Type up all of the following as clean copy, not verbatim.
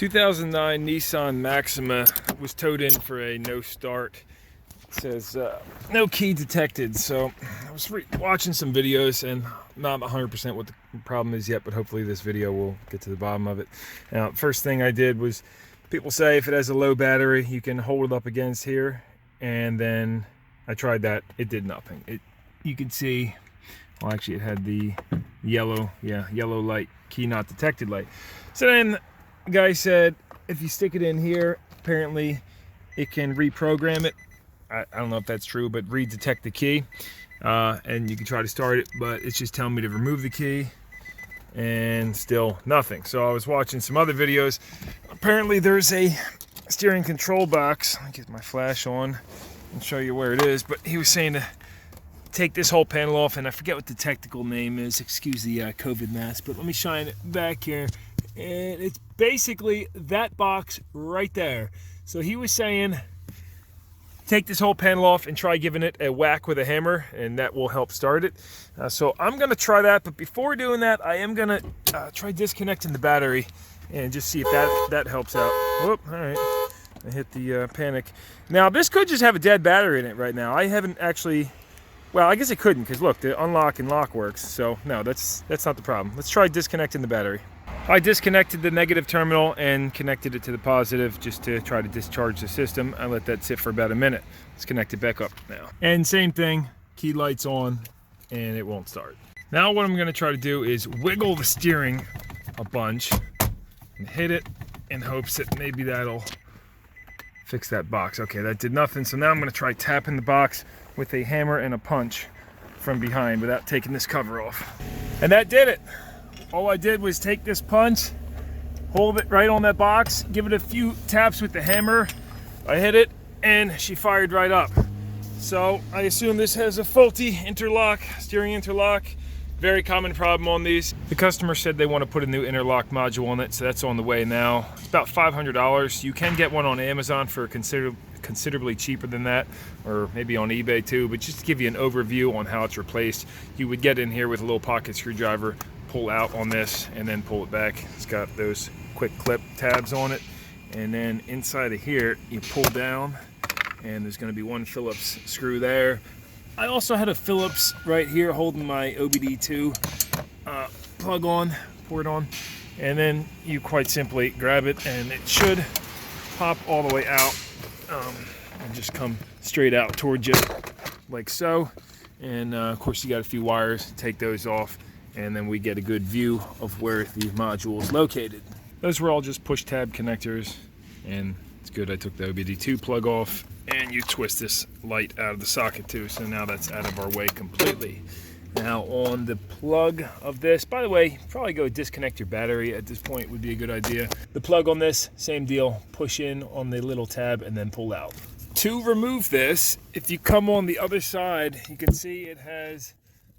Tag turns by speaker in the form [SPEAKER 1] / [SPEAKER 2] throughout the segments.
[SPEAKER 1] 2009 Nissan Maxima was towed in for a no start. It says no key detected. So I was watching some videos and not 100% what the problem is yet, but hopefully this video will get to the bottom of it. Now, first thing I did was, people say if it has a low battery, you can hold it up against here, and then I tried that. It did nothing. You can see, well, actually it had the yellow light, key not detected light. So then the guy said if you stick it in here, apparently it can reprogram it. I don't know if that's true, but redetect the key, and you can try to start it, but it's just telling me to remove the key and still nothing. So I was watching some other videos. Apparently there's a steering control box. Let me get my flash on and show you where it is, but he was saying to take this whole panel off, and I forget what the technical name is, excuse the COVID mask, but let me shine it back here, and it's basically that box right there. So he was saying take this whole panel off and try giving it a whack with a hammer, and that will help start it. So I'm gonna try that, but before doing that, I am gonna try disconnecting the battery and just see if that helps out. Whoop, all right, I hit the panic. Now this could just have a dead battery in it right now. I haven't actually, well, I guess it couldn't, because look, the unlock and lock works. So no, that's not the problem. Let's try disconnecting the battery. I disconnected the negative terminal and connected it to the positive just to try to discharge the system. I let that sit for about a minute. Let's connect it back up now. And same thing, key light's on and it won't start. Now what I'm gonna try to do is wiggle the steering a bunch and hit it in hopes that maybe that'll fix that box. Okay, that did nothing. So now I'm gonna try tapping the box with a hammer and a punch from behind without taking this cover off. And that did it. All I did was take this punch, hold it right on that box, give it a few taps with the hammer. I hit it and she fired right up. So I assume this has a faulty interlock, steering interlock. Very common problem on these. The customer said they want to put a new interlock module on it, so that's on the way now. It's about $500. You can get one on Amazon for considerably cheaper than that, or maybe on eBay too, but just to give you an overview on how it's replaced, you would get in here with a little pocket screwdriver, pull out on this, and then pull it back. It's got those quick clip tabs on it, and then inside of here you pull down, and there's going to be one Phillips screw there. I also had a Phillips right here holding my OBD2 plug on, port on, and then you quite simply grab it and it should pop all the way out and just come straight out towards you like so. And of course you got a few wires, take those off, and then we get a good view of where the module is located. Those were all just push tab connectors, and it's good I took the OBD2 plug off, and you twist this light out of the socket too, so now that's out of our way completely. Now on the plug of this, by the way, probably go disconnect your battery at this point would be a good idea. The plug on this, same deal, push in on the little tab and then pull out. To remove this, if you come on the other side, you can see it has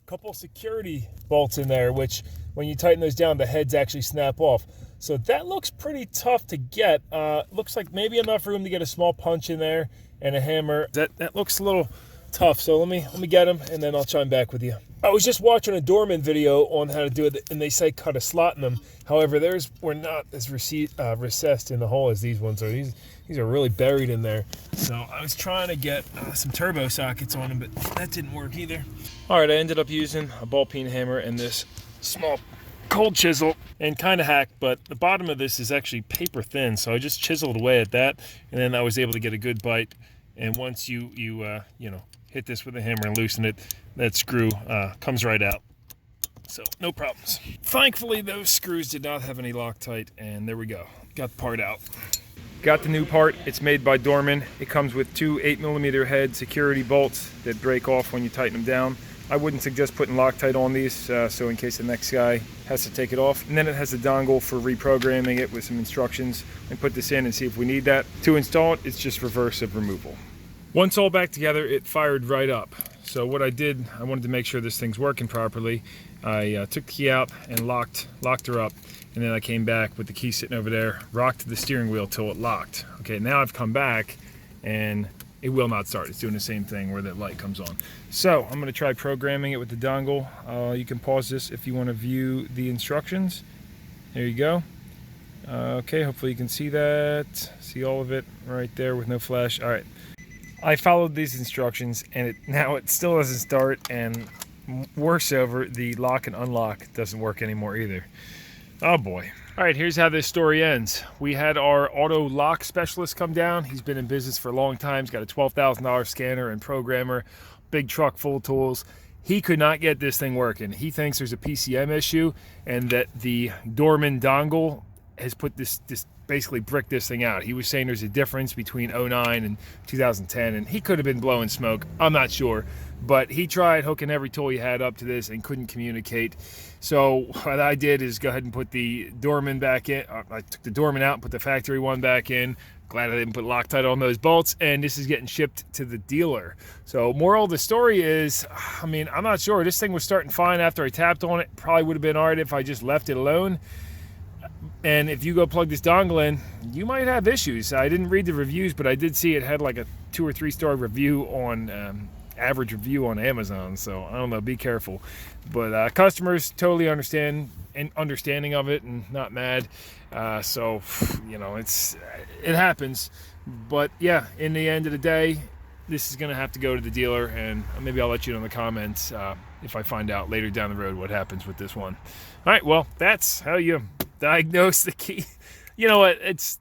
[SPEAKER 1] couple security bolts in there, which when you tighten those down, the heads actually snap off. So that looks pretty tough to get. Looks like maybe enough room to get a small punch in there and a hammer. That looks a little tough. So let me get them and then I'll chime back with you. I was just watching a Dorman video on how to do it, and they say cut a slot in them. However, theirs were not as recessed in the hole as these ones are. These are really buried in there. So I was trying to get some turbo sockets on them, but that didn't work either. All right, I ended up using a ball peen hammer and this small cold chisel, and kind of hacked, but the bottom of this is actually paper thin. So I just chiseled away at that, and then I was able to get a good bite. And once you know, hit this with a hammer and loosen it, that screw comes right out. So no problems. Thankfully, those screws did not have any Loctite, and there we go. Got the part out. Got the new part. It's made by Dorman. It comes with two 8mm head security bolts that break off when you tighten them down. I wouldn't suggest putting Loctite on these, so in case the next guy has to take it off. And then it has a dongle for reprogramming it with some instructions. And put this in and see if we need that. To install it, it's just reverse of removal. Once all back together, it fired right up. So what I did, I wanted to make sure this thing's working properly. I took the key out and locked her up, and then I came back with the key sitting over there, rocked the steering wheel till it locked. Okay, now I've come back and it will not start. It's doing the same thing where that light comes on. So I'm gonna try programming it with the dongle. You can pause this if you wanna view the instructions. There you go. Okay, hopefully you can see that. See all of it right there with no flash. All right. I followed these instructions, and now it still doesn't start, and worse over, the lock and unlock doesn't work anymore either. Oh boy. All right, here's how this story ends. We had our auto lock specialist come down. He's been in business for a long time. He's got a $12,000 scanner and programmer, big truck full of tools. He could not get this thing working. He thinks there's a PCM issue and that the Dorman dongle has put this basically bricked this thing out. He was saying there's a difference between 09 and 2010, and he could have been blowing smoke. I'm not sure, but he tried hooking every tool he had up to this and couldn't communicate. So what I did is go ahead and put the Dorman back in. I took the Dorman out and put the factory one back in. Glad I didn't put Loctite on those bolts, and this is getting shipped to the dealer. So moral of the story is, I mean, I'm not sure. This thing was starting fine after I tapped on it. Probably would have been all right if I just left it alone. And if you go plug this dongle in, you might have issues. I didn't read the reviews, but I did see it had like a 2 or 3 star review on average review on Amazon. So I don't know, be careful. But customers totally understanding of it and not mad. So you know, it happens. But yeah, in the end of the day, this is going to have to go to the dealer, and maybe I'll let you know in the comments if I find out later down the road what happens with this one. All right, well, that's how you diagnose the key. You know what?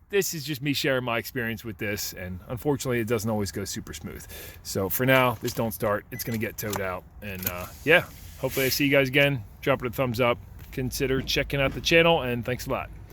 [SPEAKER 1] This is just me sharing my experience with this, and unfortunately, it doesn't always go super smooth. So for now, this don't start. It's going to get towed out, and yeah, hopefully I see you guys again. Drop it a thumbs up. Consider checking out the channel, and thanks a lot.